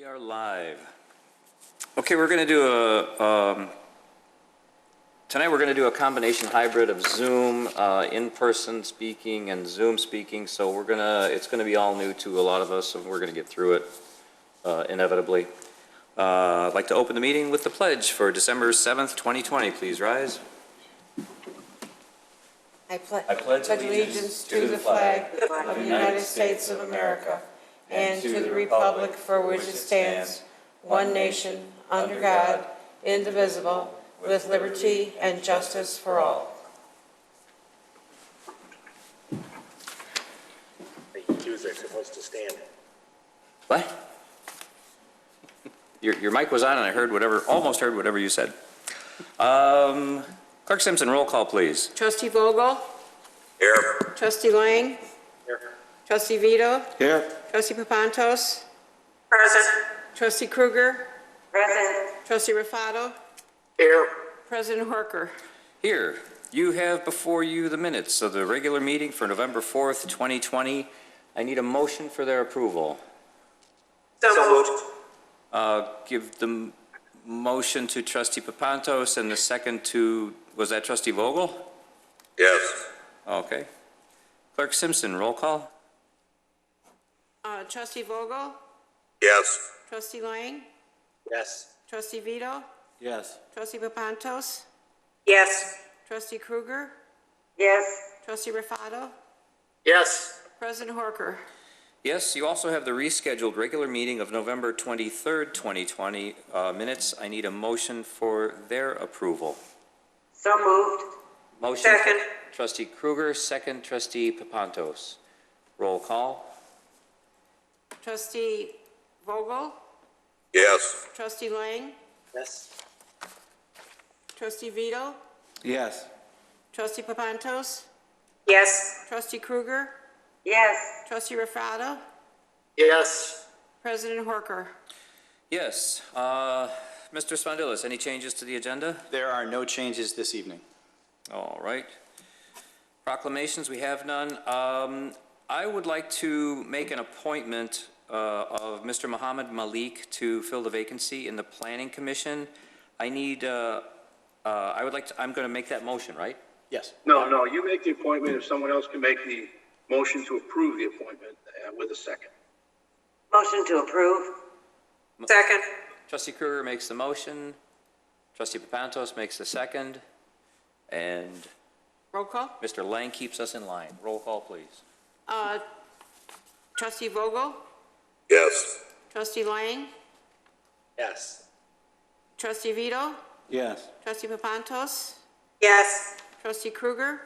are live. Okay, we're going to do tonight we're going to do a combination hybrid of Zoom, in-person speaking and Zoom speaking. So it's going to be all new to a lot of us, and we're going to get through it inevitably. I'd like to open the meeting with the pledge for December 7th, 2020. Please rise. I pledge allegiance to the flag of the United States of America and to the republic for which it stands, one nation, under God, indivisible, with liberty and justice for all. The Qs are supposed to stand. What? Your mic was on and I almost heard whatever you said. Clerk Simpson, roll call, please. Trustee Vogel? Here. Trustee Lang? Here. Trustee Vito? Here. Trustee Papantos? Present. Trustee Kruger? Present. Trustee Rafato? Here. President Horker? Here, you have before you the minutes of the regular meeting for November 4th, 2020. I need a motion for their approval. So moved. Give the motion to Trustee Papantos and the second to, was that Trustee Vogel? Yes. Okay. Clerk Simpson, roll call. Trustee Vogel? Yes. Trustee Lang? Yes. Trustee Vito? Yes. Trustee Papantos? Yes. Trustee Kruger? Yes. Trustee Rafato? Yes. President Horker? Yes, you also have the rescheduled regular meeting of November 23rd, 2020 minutes. I need a motion for their approval. So moved. Motion. Second. Trustee Kruger, second Trustee Papantos. Roll call. Trustee Vogel? Yes. Trustee Lang? Yes. Trustee Vito? Yes. Trustee Papantos? Yes. Trustee Kruger? Yes. Trustee Rafato? Yes. President Horker? Yes. Mr. Spondilis, any changes to the agenda? There are no changes this evening. All right. Proclamations, we have none. I would like to make an appointment of Mr. Mohammed Malik to fill the vacancy in the Planning Commission. I need, I'm going to make that motion, right? Yes. No, you make the appointment if someone else can make the motion to approve the appointment with a second. Motion to approve. Second. Trustee Kruger makes the motion. Trustee Papantos makes the second. And Roll call? Mr. Lang keeps us in line. Roll call, please. Trustee Vogel? Yes. Trustee Lang? Yes. Trustee Vito? Yes. Trustee Papantos? Yes. Trustee Kruger?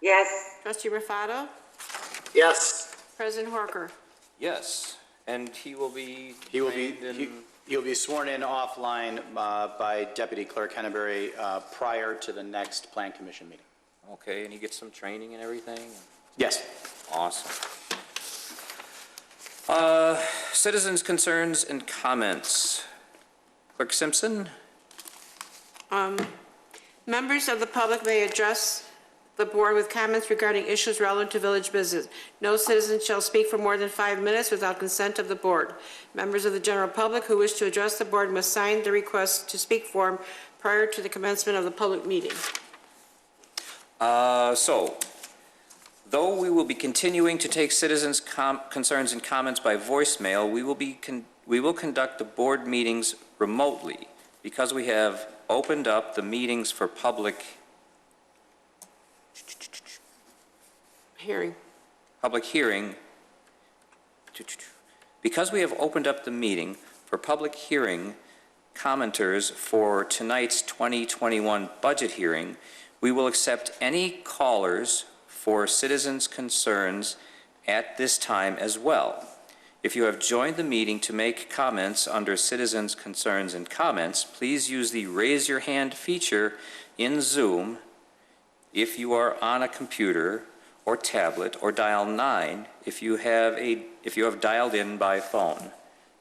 Yes. Trustee Rafato? Yes. President Horker? Yes, and he will be He'll be sworn in offline by Deputy Clerk Henneberry prior to the next Plan Commission meeting. Okay, and he gets some training and everything? Yes. Awesome. Citizens' concerns and comments. Clerk Simpson? Members of the public may address the board with comments regarding issues relevant to village business. No citizen shall speak for more than 5 minutes without consent of the board. Members of the general public who wish to address the board must sign the request to speak form prior to the commencement of the public meeting. So, though we will be continuing to take citizens' concerns and comments by voicemail, we will conduct the board meetings remotely because we have opened up the meetings for public Hearing. Because we have opened up the meeting for public hearing commenters for tonight's 2021 budget hearing, we will accept any callers for citizens' concerns at this time as well. If you have joined the meeting to make comments under citizens' concerns and comments, please use the raise your hand feature in Zoom if you are on a computer or tablet, or dial 9 if you have dialed in by phone.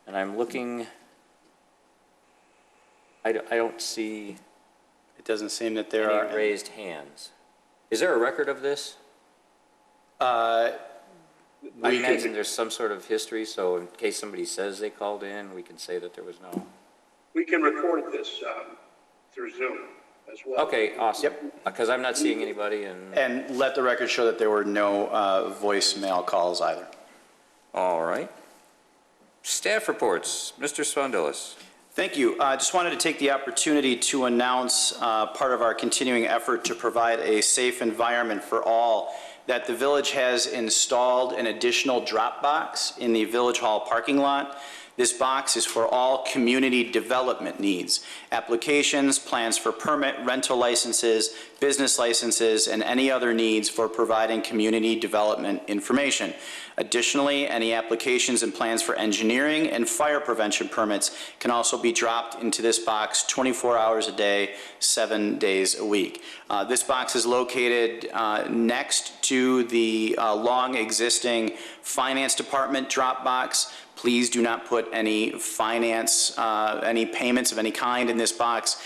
And I'm looking, I don't see It doesn't seem that there any are raised hands. Is there a record of this? I We imagine can, there's some sort of history, so in case somebody says they called in, we can say that there was no. we can record this through Zoom as well. Okay, awesome. Yep. Because I'm not seeing anybody and, And let the record show that there were no voicemail calls either. all right. Staff reports, Mr. Spondilis. Thank you. I just wanted to take the opportunity to announce part of our continuing effort to provide a safe environment for all, that the village has installed an additional drop box in the Village Hall parking lot. This box is for all community development needs, applications, plans for permit, rental licenses, business licenses, and any other needs for providing community development information. Additionally, any applications and plans for engineering and fire prevention permits can also be dropped into this box 24 hours a day, 7 days a week. This box is located next to the long existing Finance Department drop box. Please do not put any any payments of any kind in this box.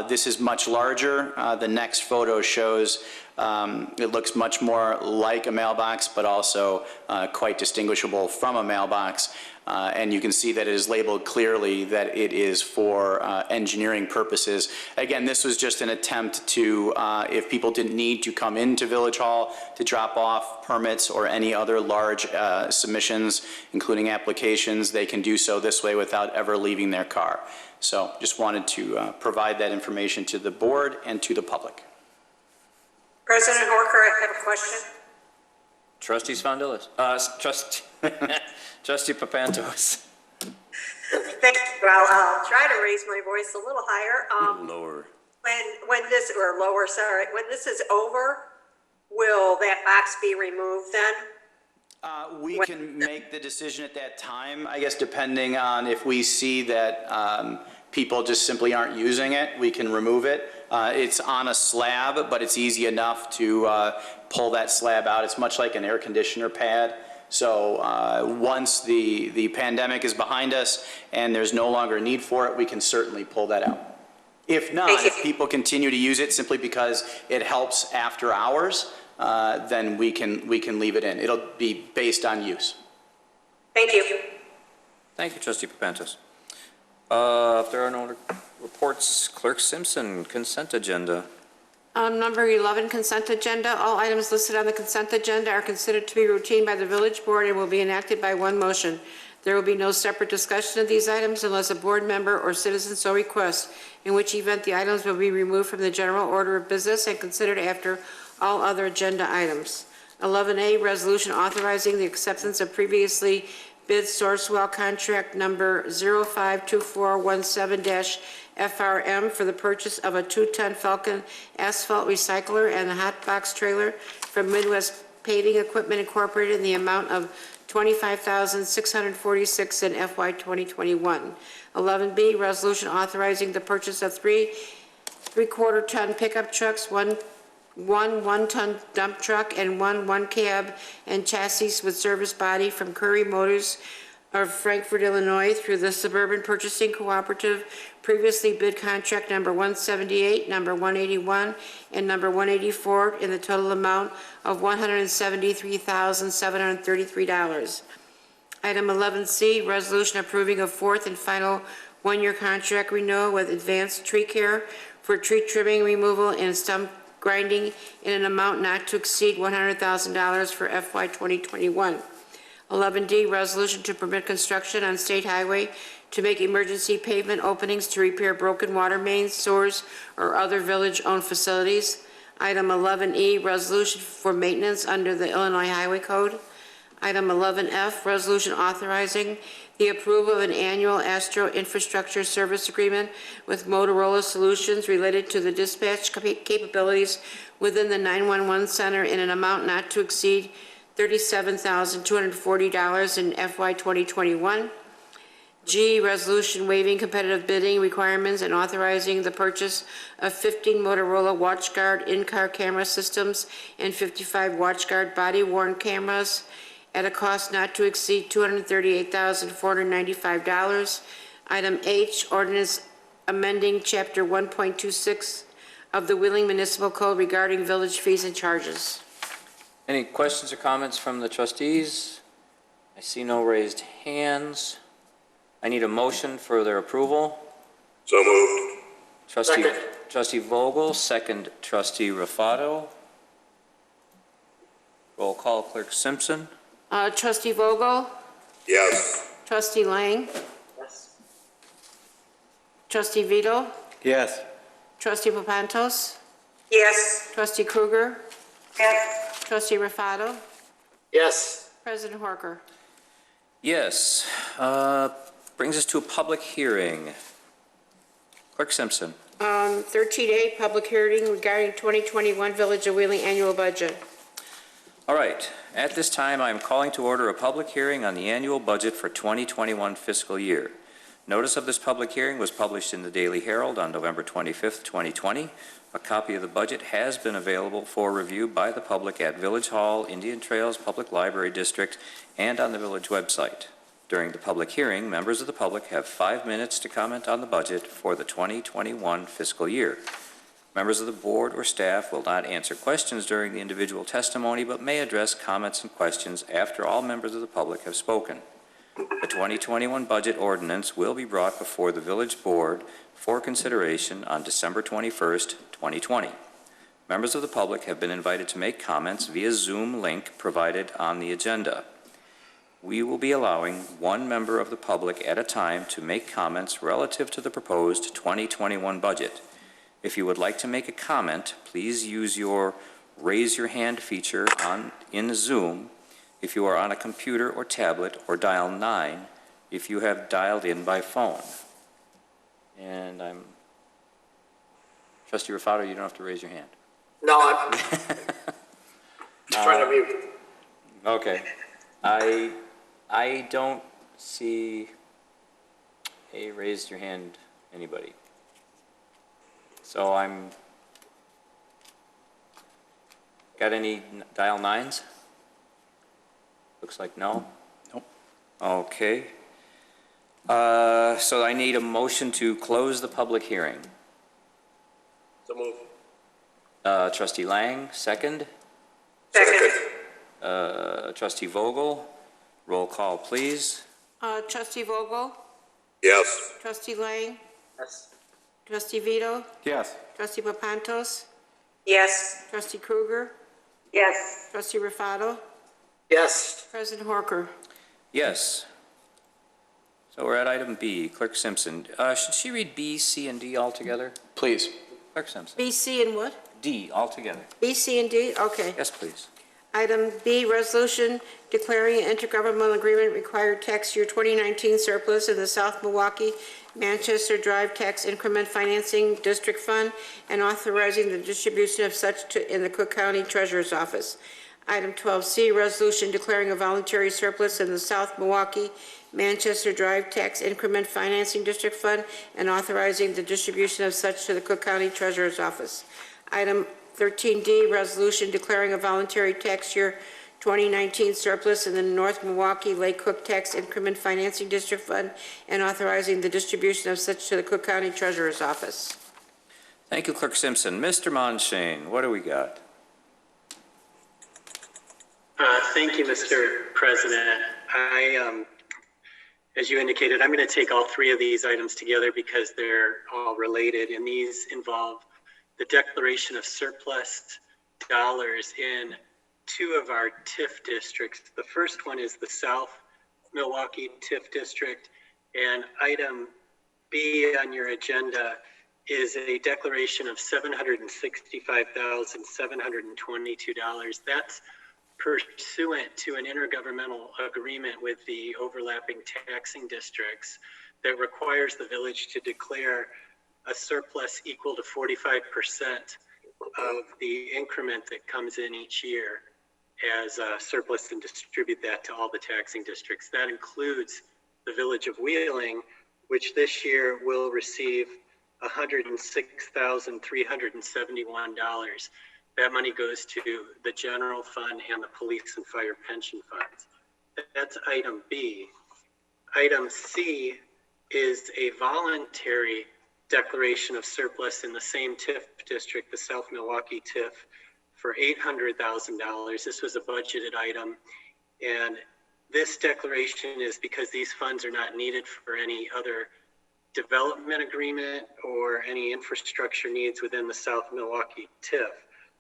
This is much larger. The next photo shows it looks much more like a mailbox, but also quite distinguishable from a mailbox. And you can see that it is labeled clearly that it is for engineering purposes. Again, this was just an attempt to, if people didn't need to come into Village Hall to drop off permits or any other large submissions, including applications, they can do so this way without ever leaving their car. So just wanted to provide that information to the board and to the public. President Horker, I have a question. Trustee Spondilis, Trustee Papantos. Thank you. I'll try to raise my voice a little higher. Lower. When this, or lower, sorry, when this is over, will that box be removed then? We can make the decision at that time, I guess, depending on if we see that people just simply aren't using it, we can remove it. It's on a slab, but it's easy enough to pull that slab out. It's much like an air conditioner pad. So once the pandemic is behind us and there's no longer a need for it, we can certainly pull that out. If not, if people continue to use it simply because it helps after hours, then we can leave it in. It'll be based on use. Thank you. Thank you, Trustee Papantos. If there are no reports, Clerk Simpson, consent agenda. Number 11, consent agenda. All items listed on the consent agenda are considered to be routine by the village board and will be enacted by one motion. There will be no separate discussion of these items unless a board member or citizen so requests, in which event the items will be removed from the general order of business and considered after all other agenda items. 11A, resolution authorizing the acceptance of previously bid source well contract number 052417-FRM for the purchase of a 2-ton Falcon asphalt recycler and a hot box trailer from Midwest Paving Equipment Incorporated in the amount of $25,646 in FY 2021. 11B, resolution authorizing the purchase of 3 3/4-ton pickup trucks, one 1-ton dump truck, and one cab and chassis with service body from Curry Motors of Frankfort, Illinois, through the Suburban Purchasing Cooperative, previously bid contract number 178, number 181, and number 184 in the total amount of $173,733. Item 11C, resolution approving a fourth and final one-year contract renewal with Advanced Tree Care for tree trimming, removal, and stump grinding in an amount not to exceed $100,000 for FY 2021. 11D, resolution to permit construction on State Highway to make emergency pavement openings to repair broken water mains, sewers, or other village-owned facilities. Item 11E, resolution for maintenance under the Illinois Highway Code. Item 11F, resolution authorizing the approval of an annual Astro Infrastructure Service Agreement with Motorola Solutions related to the dispatch capabilities within the 911 Center in an amount not to exceed $37,240 in FY 2021. G, resolution waiving competitive bidding requirements and authorizing the purchase of 15 Motorola WatchGuard in-car camera systems and 55 WatchGuard body-worn cameras at a cost not to exceed $238,495. Item H, ordinance amending Chapter 1.26 of the Wheeling Municipal Code regarding village fees and charges. Any questions or comments from the trustees? I see no raised hands. I need a motion for their approval. So moved. Trustee Vogel, second trustee Rafato. Roll call, Clerk Simpson. Trustee Vogel? Yes. Trustee Lang? Yes. Trustee Vito? Yes. Trustee Papantos? Yes. Trustee Krueger? Yes. Trustee Rafato? Yes. President Horker? Yes. Brings us to a public hearing. Clerk Simpson. 13A, public hearing regarding 2021 Village of Wheeling annual budget. All right. At this time, I am calling to order a public hearing on the annual budget for 2021 fiscal year. Notice of this public hearing was published in the Daily Herald on November 25th, 2020. A copy of the budget has been available for review by the public at Village Hall, Indian Trails Public Library District, and on the village website. During the public hearing, members of the public have 5 minutes to comment on the budget for the 2021 fiscal year. Members of the board or staff will not answer questions during the individual testimony, but may address comments and questions after all members of the public have spoken. The 2021 budget ordinance will be brought before the village board for consideration on December 21st, 2020. Members of the public have been invited to make comments via Zoom link provided on the agenda. We will be allowing one member of the public at a time to make comments relative to the proposed 2021 budget. If you would like to make a comment, please use your raise your hand feature in Zoom if you are on a computer or tablet, or dial 9 if you have dialed in by phone. And Trustee Rafato, you don't have to raise your hand. No, I'm just trying to mute. Okay. I don't see a raised your hand anybody. So got any dial 9s? Looks like no. Nope. Okay. So I need a motion to close the public hearing. So move. Trustee Lang, second. Second. Trustee Vogel, roll call, please. Trustee Vogel? Yes. Trustee Lang? Yes. Trustee Vito? Yes. Trustee Papantos? Yes. Trustee Krueger? Yes. Trustee Rafato? Yes. President Horker? Yes. So we're at item B. Clerk Simpson. Should she read B, C, and D all together? Please. Clerk Simpson. B, C, and what? D all together. B, C, and D? Okay. Yes, please. Item B, resolution declaring an intergovernmental agreement required tax year 2019 surplus in the South Milwaukee Manchester Drive Tax Increment Financing District Fund and authorizing the distribution of such in the Cook County Treasurer's Office. Item 12C, resolution declaring a voluntary surplus in the South Milwaukee Manchester Drive Tax Increment Financing District Fund and authorizing the distribution of such to the Cook County Treasurer's Office. Item 13D, resolution declaring a voluntary tax year 2019 surplus in the North Milwaukee Lake Cook Tax Increment Financing District Fund and authorizing the distribution of such to the Cook County Treasurer's Office. Thank you, Clerk Simpson. Mr. Monshane, what do we got? Thank you, Mr. President. As you indicated, I'm going to take all three of these items together because they're all related, and these involve the declaration of surplus dollars in two of our TIF districts. The first one is the South Milwaukee TIF district, and item B on your agenda is a declaration of $765,722. That's pursuant to an intergovernmental agreement with the overlapping taxing districts that requires the village to declare a surplus equal to 45% of the increment that comes in each year as a surplus and distribute that to all the taxing districts. That includes the village of Wheeling, which this year will receive $106,371. That money goes to the general fund and the police and fire pension funds. That's item B. Item C is a voluntary declaration of surplus in the same TIF district, the South Milwaukee TIF, for $800,000. This was a budgeted item. And this declaration is because these funds are not needed for any other development agreement or any infrastructure needs within the South Milwaukee TIF.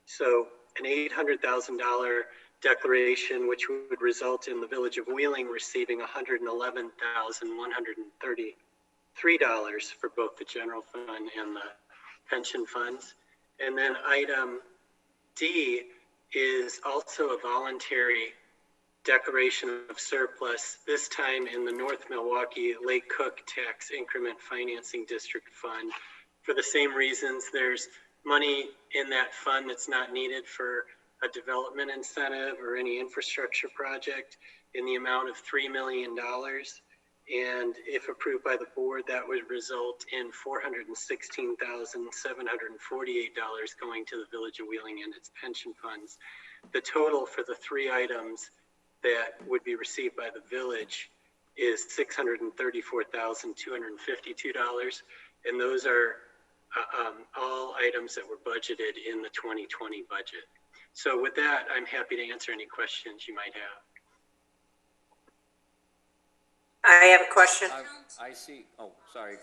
So an $800,000 declaration, which would result in the Village of Wheeling receiving $111,133 for both the general fund and the pension funds. And then item D is also a voluntary declaration of surplus, this time in the North Milwaukee Lake Cook Tax Increment Financing District Fund. For the same reasons, there's money in that fund that's not needed for a development incentive or any infrastructure project in the amount of $3 million. And if approved by the board, that would result in $416,748 going to the Village of Wheeling and its pension funds. The total for the three items that would be received by the village is $634,252. And those are all items that were budgeted in the 2020 budget. So with that, I'm happy to answer any questions you might have. I have a question. I see, oh, sorry.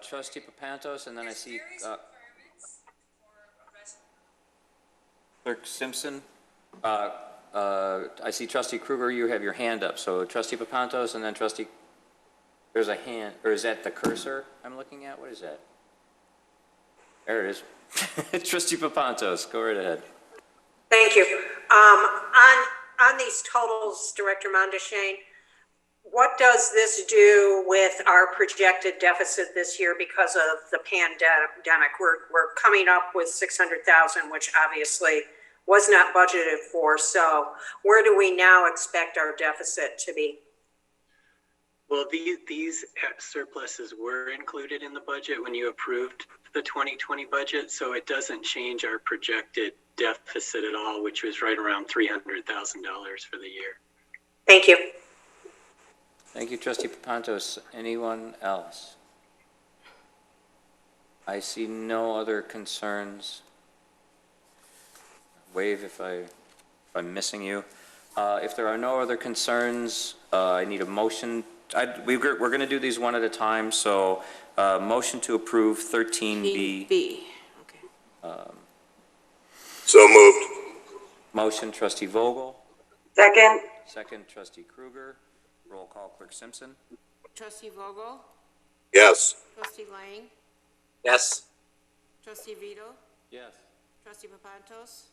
Trustee Papantos, and then I see Clerk Simpson. I see Trustee Kruger, you have your hand up. So Trustee Papantos and then Trustee, there's a hand, or is that the cursor I'm looking at? What is that? There it is. Trustee Papantos, go right ahead. Thank you. On these totals, Director Mondeshane, what does this do with our projected deficit this year because of the pandemic? We're coming up with 600,000, which obviously was not budgeted for. So where do we now expect our deficit to be? Well, these surpluses were included in the budget when you approved the 2020 budget, so it doesn't change our projected deficit at all, which was right around $300,000 for the year. Thank you. Thank you, Trustee Papantos. Anyone else? I see no other concerns. Wave if I'm missing you. If there are no other concerns, I need a motion. We're going to do these one at a time, so motion to approve 13B. B. Okay. So moved. Motion, Trustee Vogel. Second. Second, Trustee Kruger. Roll call, Clerk Simpson. Trustee Vogel? Yes. Trustee Lang? Yes. Trustee Vito? Yes. Trustee Papantos?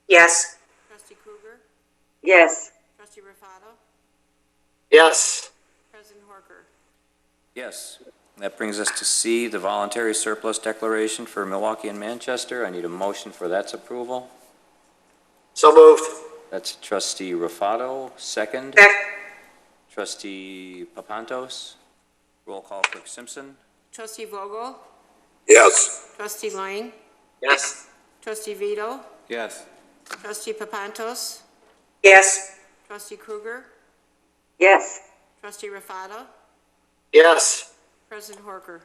Yes. Trustee Kruger? Yes. Trustee Raffato? Yes. President Horker? Yes. That brings us to C, the voluntary surplus declaration for Milwaukee and Manchester. I need a motion for that's approval. So moved. That's Trustee Raffato. Second. Second. Trustee Papantos. Roll call, Clerk Simpson. Trustee Vogel? Yes. Trustee Lang? Yes. Trustee Vito? Yes. Trustee Papantos? Yes. Trustee Kruger? Yes. Trustee Raffato? Yes. President Horker?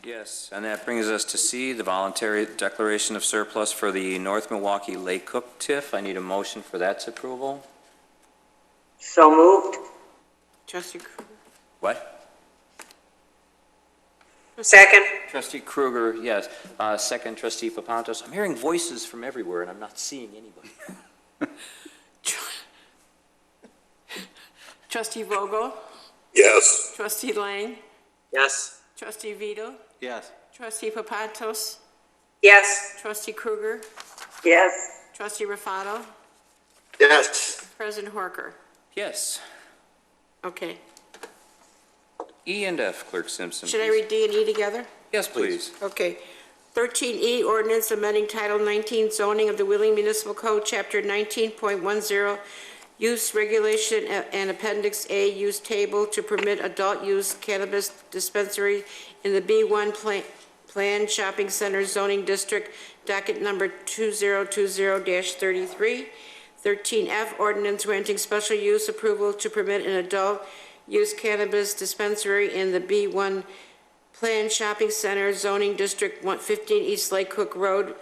Yes, and that brings us to C, the voluntary declaration of surplus for the North Milwaukee Lake Cook TIF. I need a motion for that's approval. So moved. Trustee Kruger? What? Second. Trustee Kruger, yes. Second, Trustee Papantos. I'm hearing voices from everywhere, and I'm not seeing anybody. Trustee Vogel? Yes. Trustee Lang? Yes. Trustee Vito? Yes. Trustee Papantos? Yes. Trustee Kruger? Yes. Trustee Raffato? Yes. President Horker? Yes. Okay. E and F, Clerk Simpson. Should I please. read D and E together? Yes, please. Okay. 13E, ordinance amending Title 19 zoning of the Wheeling Municipal Code, Chapter 19.10, use regulation and Appendix A use table to permit adult use cannabis dispensary in the B1 Plan Shopping Center zoning district, docket number 2020-33. 13F, ordinance granting special use approval to permit an adult use cannabis dispensary in the B1 Plan Shopping Center Zoning District 115 East Lake Hook Road,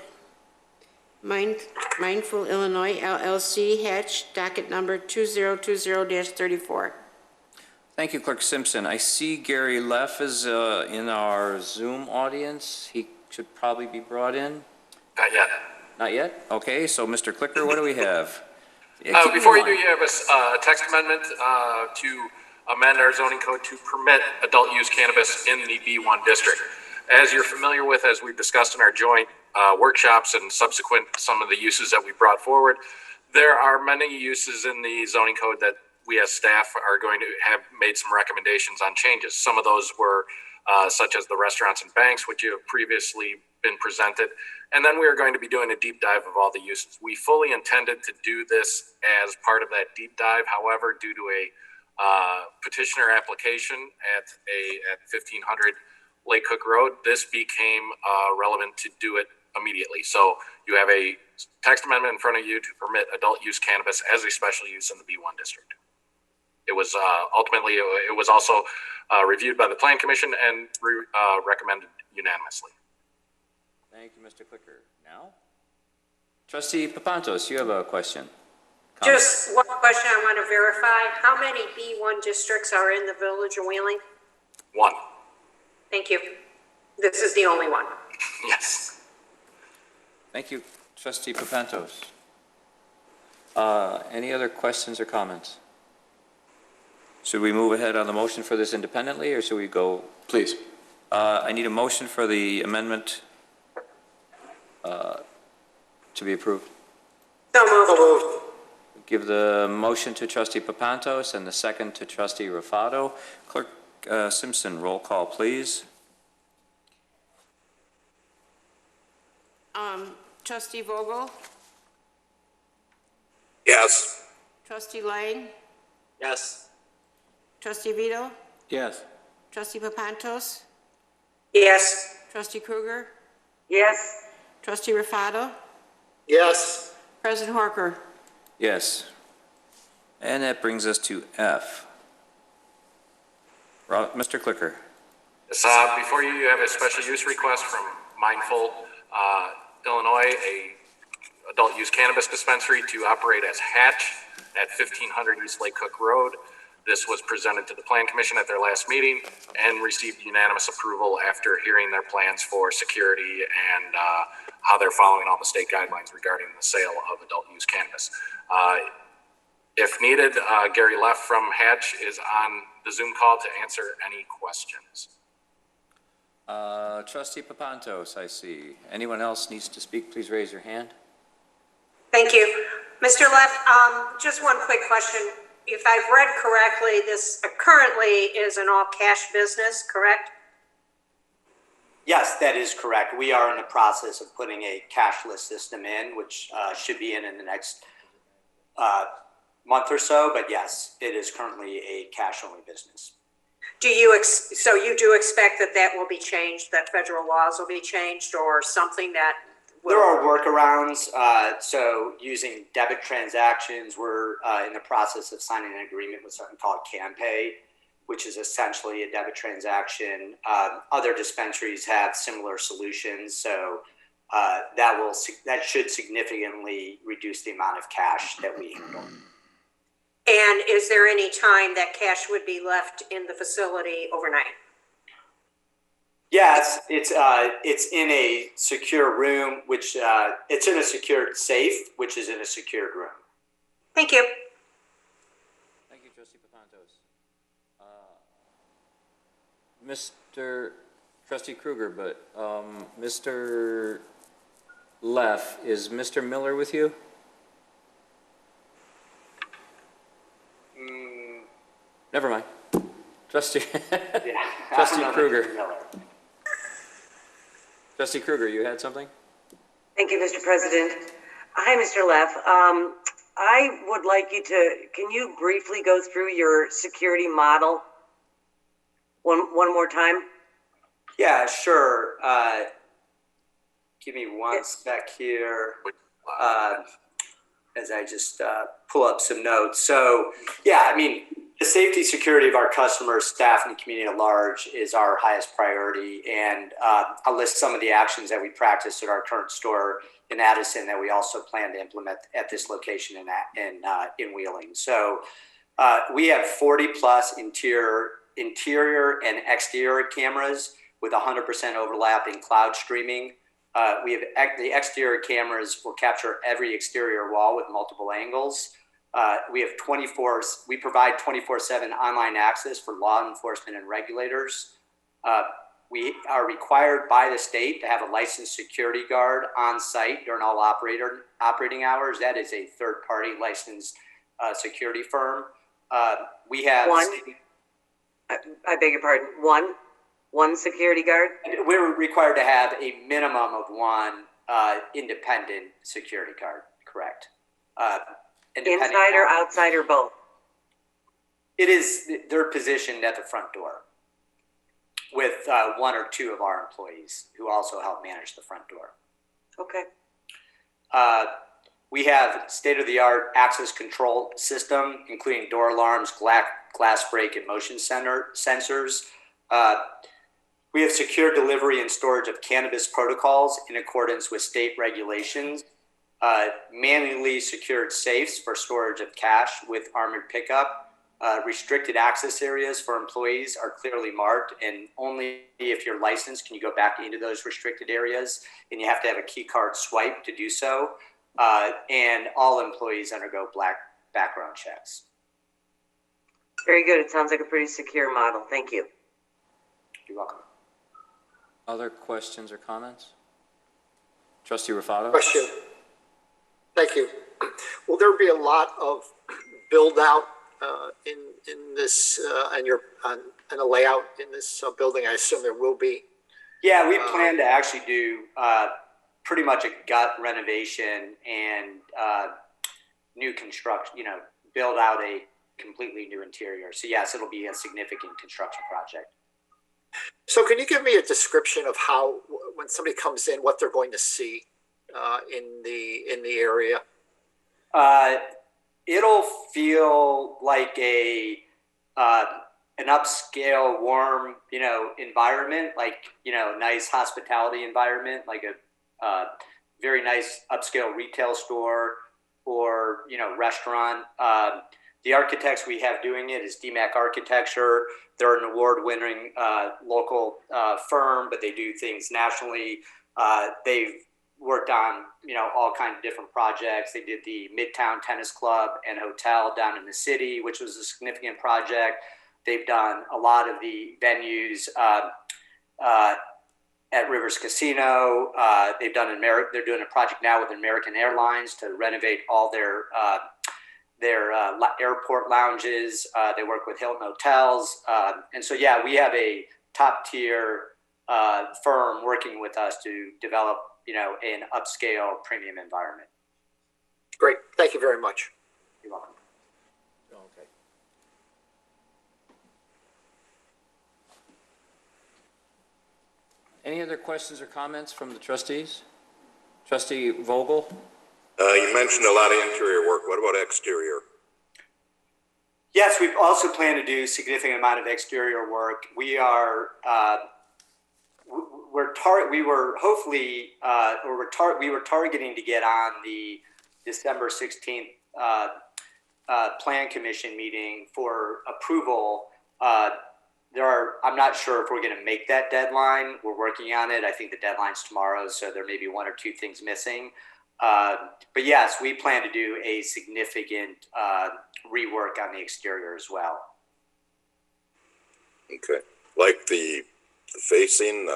Mindful, Illinois, LLC, Hatch, docket number 2020-34. Thank you, Clerk Simpson. I see Gary Leff is in our Zoom audience. He should probably be brought in. Not yet. Not yet? Okay, so Mr. Clicker, what do we have? Before you do, you have a text amendment to amend our zoning code to permit adult use cannabis in the B1 district. As you're familiar with, as we've discussed in our joint workshops and subsequent some of the uses that we brought forward, there are many uses in the zoning code that we as staff are going to have made some recommendations on changes. Some of those were such as the restaurants and banks, which you have previously been presented. And then we are going to be doing a deep dive of all the uses. We fully intended to do this as part of that deep dive. However, due to a petitioner application at 1500 Lake Hook Road, this became relevant to do it immediately. So you have a text amendment in front of you to permit adult use cannabis as a special use in the B1 district. It was ultimately, it was also reviewed by the Plan Commission and recommended unanimously. Thank you, Mr. Clicker. Now, Trustee Papantos, you have a question. Just one question I want to verify. How many B1 districts are in the village of Wheeling? One. Thank you. This is the only one. Yes. Thank you, Trustee Papantos. Any other questions or comments? Should we move ahead on the motion for this independently, or should we go? Please. I need a motion for the amendment to be approved. So moved. Give the motion to Trustee Papantos and the second to Trustee Rafato. Clerk Simpson, roll call, please. Trustee Vogel, Yes. Trustee Lang, Yes. Trustee Vito, Yes. Trustee Papantos, Yes. Trustee Kruger, Yes. Trustee Rafato, Yes. President Horker. Yes. And that brings us to F. Mr. Clicker. Before you have a special use request from Mindful, Illinois, a adult use cannabis dispensary to operate as Hatch at 1500 East Lake Hook Road. This was presented to the Plan Commission at their last meeting and received unanimous approval after hearing their plans for security and how they're following all the state guidelines regarding the sale of adult use cannabis. If needed, Gary Leff from Hatch is on the Zoom call to answer any questions. Trustee Papantos, I see. Anyone else needs to speak, please raise your hand. Thank you. Mr. Leff, just one quick question. If I've read correctly, this currently is an all-cash business, correct? Yes, that is correct. We are in the process of putting a cashless system in, which should be in the next month or so. But yes, it is currently a cash-only business. So you do expect that that will be changed, that federal laws will be changed, or something that will? There are workarounds. So using debit transactions, we're in the process of signing an agreement with something called CanPay, which is essentially a debit transaction. Other dispensaries have similar solutions, so that should significantly reduce the amount of cash that we handle. And is there any time that cash would be left in the facility overnight? Yes, it's in a secure room, which it's in a secured safe, which is in a secured room. Thank you. Thank you, Trustee Papantos. Mr. Trustee Kruger, but Mr. Leff, is Mr. Miller with you? Never mind. Trustee, Yeah. Trustee Kruger. Trustee Kruger, you had something? Thank you, Mr. President. Hi, Mr. Leff. I would like you to, can you briefly go through your security model one more time? Yeah, sure. Give me one sec here as I just pull up some notes. So, yeah, I mean, The safety, security of our customers, staff, and the community at large is our highest priority. And I'll list some of the actions that we practice at our current store in Addison that we also plan to implement at this location in Wheeling. So we have 40 plus interior and exterior cameras with 100% overlapping cloud streaming. We have the exterior cameras will capture every exterior wall with multiple angles. We provide 24/7 online access for law enforcement and regulators. We are required by the state to have a licensed security guard on site during all operating hours. That is a third-party licensed security firm. We have I beg your pardon. One security guard? We're required to have a minimum of one independent security guard, correct? Inside or outside or both? They're positioned at the front door with one or two of our employees who also help manage the front door. Okay. We have state-of-the-art access control system, including door alarms, glass break, and motion sensors. We have secure delivery and storage of cannabis protocols in accordance with state regulations. Manually secured safes for storage of cash with armored pickup. Restricted access areas for employees are clearly marked, and only if you're licensed can you go back into those restricted areas, and you have to have a key card swipe to do so. And all employees undergo background checks. Very good. It sounds like a pretty secure model. Thank you. You're welcome. Other questions or comments? Trustee Rufato? Question. Thank you. Will there be a lot of build out in this and a layout in this building? I assume there will be. Yeah, we plan to actually do pretty much a gut renovation and new construction. Build out a completely new interior. So yes, it'll be a significant construction project. So can you give me a description of how, when somebody comes in, what they're going to see in the area? It'll feel like an upscale, warm, environment, like, nice hospitality environment, like a very nice upscale retail store or, restaurant. The architects we have doing it is DMAC Architecture. They're an award-winning local firm, but they do things nationally. They've worked on, all kinds of different projects. They did the Midtown Tennis Club and Hotel down in the city, which was a significant project. They've done a lot of the venues at Rivers Casino. They're doing a project now with American Airlines to renovate all their airport lounges. They work with Hilton Hotels. And so, yeah, we have a top tier firm working with us to develop, an upscale premium environment. Great. Thank you very much. You're welcome. Okay. Any other questions or comments from the trustees? Trustee Vogel? You mentioned a lot of interior work. What about exterior? Yes, we also plan to do a significant amount of exterior work. We are we were targeting to get on the December 16th Plan Commission meeting for approval. I'm not sure if we're going to make that deadline. We're working on it. I think the deadline's tomorrow, so there may be one or two things missing. But yes, we plan to do a significant rework on the exterior as well. Okay, like the facing.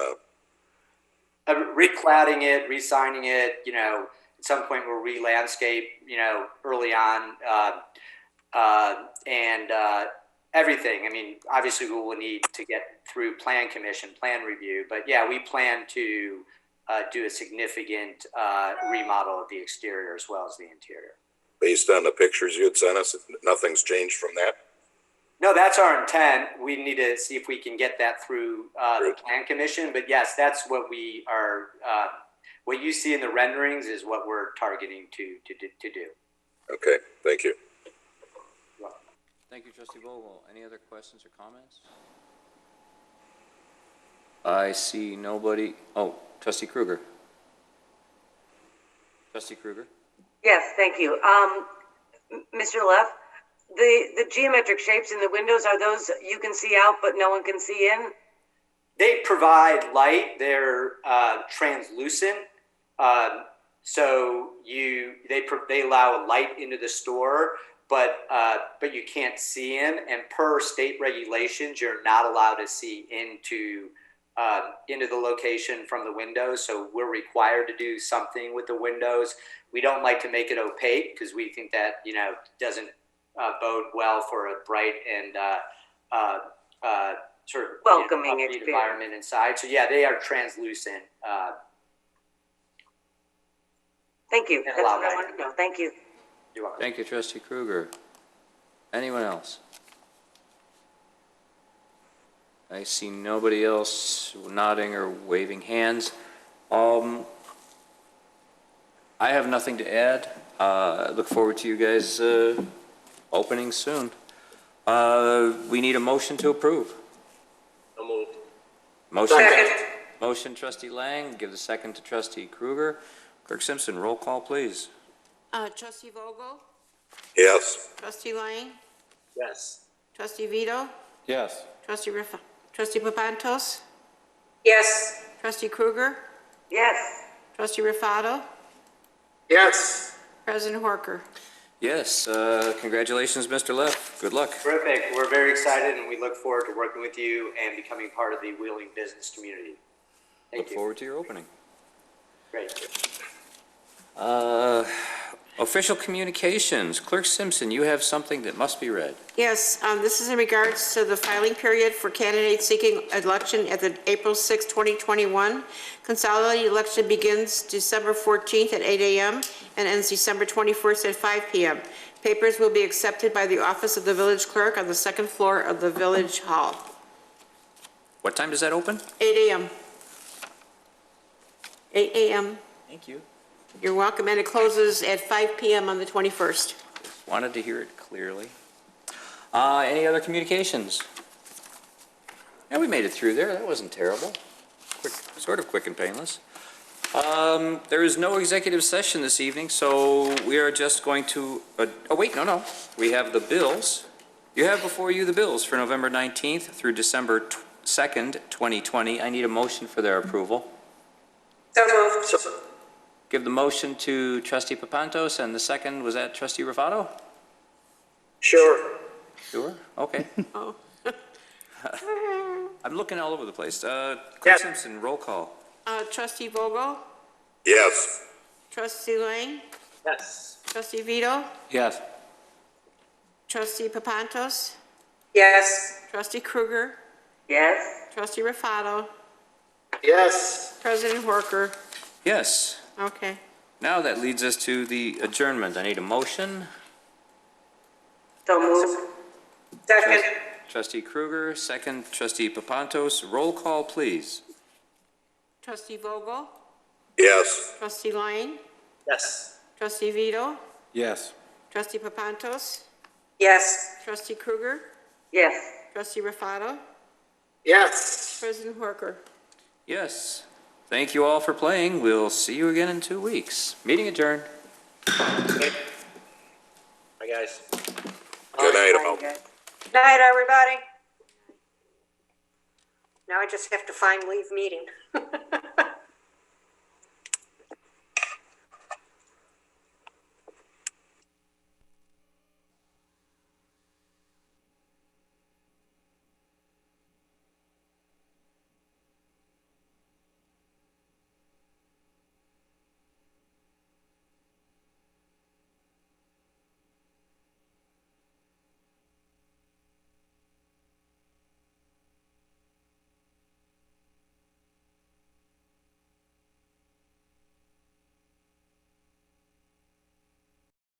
Recladding it, re-signing it. At some point we'll re-landscape. Early on, and everything. I mean, obviously we will need to get through plan review. But yeah, we plan to do a significant remodel of the exterior as well as the interior. Based on the pictures you had sent us, nothing's changed from that? No, that's our intent. We need to see if we can get that through the Plan Commission. But yes, that's what we are. What you see in the renderings is what we're targeting to do. Okay, thank you. Thank you, trustee Vogel. Any other questions or comments? I see nobody. Oh, trustee Kruger. Trustee Kruger? Yes, thank you. Mr. Leff, the geometric shapes in the windows, are those you can see out but no one can see in? They provide light. They're translucent, so they allow light into the store, but you can't see in. And per state regulations, you're not allowed to see into the location from the windows. So we're required to do something with the windows. We don't like to make it opaque because we think that doesn't bode well for a bright and sort of welcoming environment inside. So yeah, they are translucent. Thank you. That's what I wanted to know. Thank you. You're welcome. Thank you, trustee Kruger. Anyone else? I see nobody else nodding or waving hands. I have nothing to add. I look forward to you guys opening soon. We need a motion to approve. So moved. Motion trustee Lang, give the second to trustee Kruger. Clerk Simpson, roll call, please. Trustee Vogel? Yes. Trustee Lang? Yes. Trustee Vito? Yes. Trustee Papantos? Yes. Trustee Kruger? Yes. Trustee Rufato? Yes. President Horker? Yes, congratulations, Mr. Leff. Good luck. Terrific. We're very excited, and we look forward to working with you and becoming part of the Wheeling business community. Thank Look you. forward to your opening. Great. Official communications. Clerk Simpson, you have something that must be read. Yes, this is in regards to the filing period for candidates seeking election at the April 6, 2021. Consolidated election begins December 14th at 8 a.m. and ends December 21st at 5 p.m. Papers will be accepted by the office of the village clerk on the second floor of the village hall. What time does that open? 8 a.m. 8 a.m. Thank you. You're welcome, and it closes at 5 p.m. on the 21st. Wanted to hear it clearly. Any other communications? Yeah, we made it through there. That wasn't terrible. Quick, sort of quick and painless. There is no executive session this evening, so we are just going to, oh wait, no. We have the bills. You have before you the bills for November 19th through December 2nd, 2020. I need a motion for their approval. So moved. Give the motion to trustee Papantos, and the second, was that trustee Rufato? Sure. Sure, okay. Oh. I'm looking all over the place. Clerk Yes. Simpson, roll call. Trustee Vogel? Yes. Trustee Lang? Yes. Trustee Vito? Yes. Trustee Papantos? Yes. Trustee Kruger? Yes. Trustee Rufato? Yes. President Horker? Yes. Okay. Now that leads us to the adjournment. I need a motion. So moved. Second. Trustee Kruger, second trustee Papantos. Roll call, please. Trustee Vogel? Yes. Trustee Lang? Yes. Trustee Vito? Yes. Trustee Papantos? Yes. Trustee Kruger? Yes. Trustee Rufato? Yes. President Horker? Yes. Thank you all for playing. We'll see you again in 2 weeks. Meeting adjourned. Bye, guys. Good night, all. Night, everybody. Now I just have to find leave meeting.